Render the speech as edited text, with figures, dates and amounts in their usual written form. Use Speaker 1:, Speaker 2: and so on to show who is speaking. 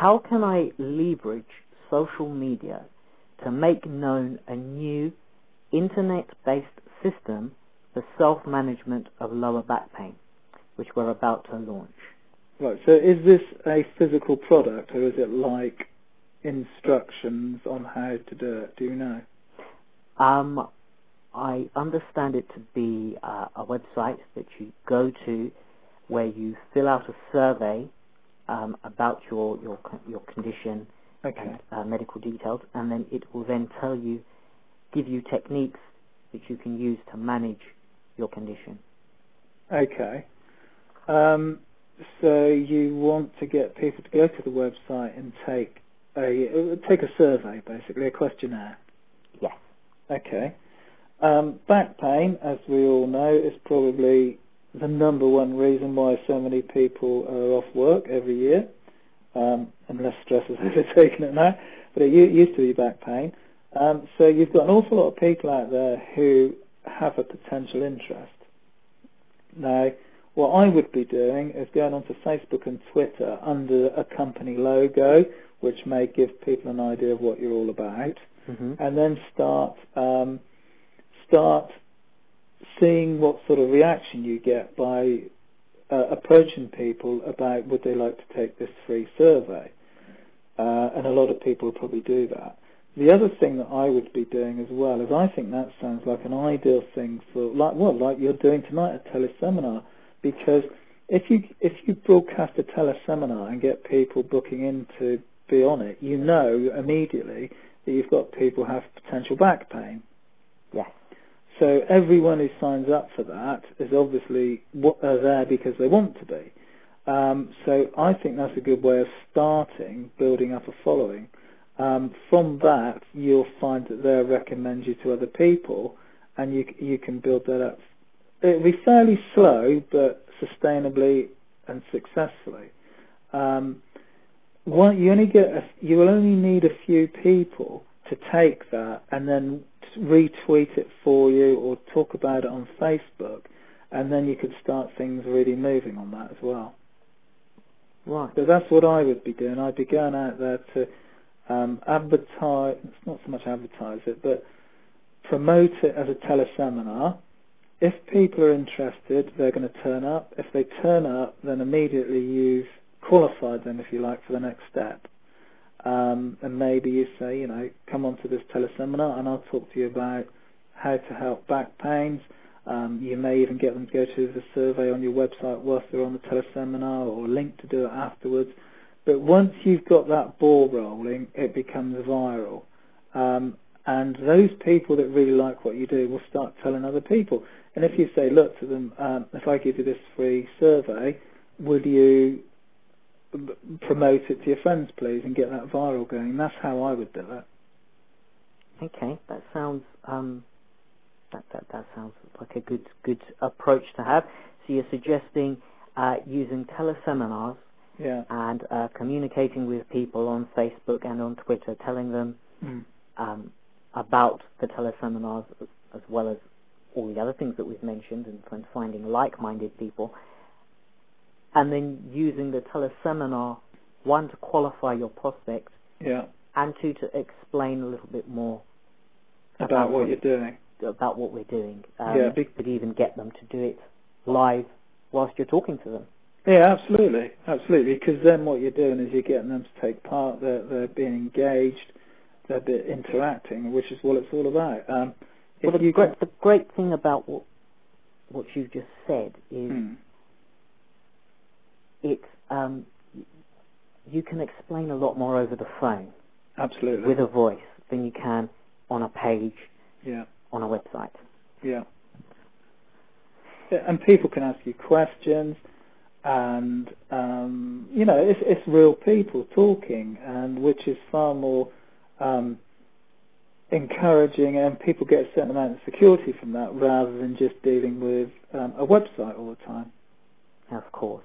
Speaker 1: how can I leverage social media to make known a new internet-based system for self-management of lower back pain, which we're about to launch?
Speaker 2: Right, so is this a physical product, or is it like instructions on how to do it? Do you know?
Speaker 1: I understand it to be a website that you go to where you fill out a survey about your condition
Speaker 2: Okay.
Speaker 1: and medical details, and then it will then give you techniques that you can use to manage your condition.
Speaker 2: Okay. So you want to get people to go to the website and take a survey, basically, a questionnaire.
Speaker 1: Yes.
Speaker 2: Okay. Back pain, as we all know, is probably the #1 reason why so many people are off work every year, unless stress has overtaken it now, but it used to be back pain. So you've got an awful lot of people out there who have a potential interest. Now, what I would be doing is going onto Facebook and Twitter under a company logo, which may give people an idea of what you're all about, and then start seeing what sort of reaction you get by approaching people about would they like to take this free survey. And a lot of people will probably do that. The other thing that I would be doing as well is, I think that sounds like an ideal thing for, like you're doing tonight, a teleseminar, because if you broadcast a teleseminar and get people booking in to be on it, you know immediately that you've got people who have potential back pain.
Speaker 1: Yes.
Speaker 2: So everyone who signs up for that is obviously there because they want to be. So I think that's a good way of starting, building up a following. From that, you'll find that they'll recommend you to other people, and you can build that up. It'll be fairly slow, but sustainably and successfully. You will only need a few people to take that and then retweet it for you or talk about it on Facebook, and then you could start things really moving on that as well.
Speaker 1: Right.
Speaker 2: So that's what I would be doing. I'd be going out there to advertise, not so much advertise it, but promote it as a teleseminar. If people are interested, they're going to turn up. If they turn up, then immediately you've qualified them, if you like, for the next step. And maybe you say, come on to this teleseminar and I'll talk to you about how to help back pains. You may even get them to go to the survey on your website whilst they're on the teleseminar, or a link to do it afterwards. But once you've got that ball rolling, it becomes viral. And those people that really like what you do will start telling other people. And if you say, look to them, if I give you this free survey, would you promote it to your friends, please, and get that viral going? That's how I would do it.
Speaker 1: Okay, that sounds that sounds like a good approach to have. So you're suggesting using teleseminars,
Speaker 2: yeah,
Speaker 1: and communicating with people on Facebook and on Twitter, telling them about the teleseminars as well as all the other things that we've mentioned, and finding like-minded people, and then using the teleseminar, one, to qualify your prospect,
Speaker 2: yeah,
Speaker 1: and two, to explain a little bit more
Speaker 2: about what you're doing.
Speaker 1: About what we're doing. But even get them to do it live whilst you're talking to them.
Speaker 2: Yeah, absolutely, because then what you're doing is you're getting them to take part, they're being engaged, they're interacting, which is what it's all about.
Speaker 1: The great thing about what you've just said is you can explain a lot more over the phone,
Speaker 2: absolutely,
Speaker 1: with a voice, than you can on a page,
Speaker 2: yeah,
Speaker 1: on a website.
Speaker 2: Yeah, and people can ask you questions, and it's real people talking, and which is far more encouraging, and people get a certain amount of security from that, rather than just dealing with a website all the time.
Speaker 1: Of course.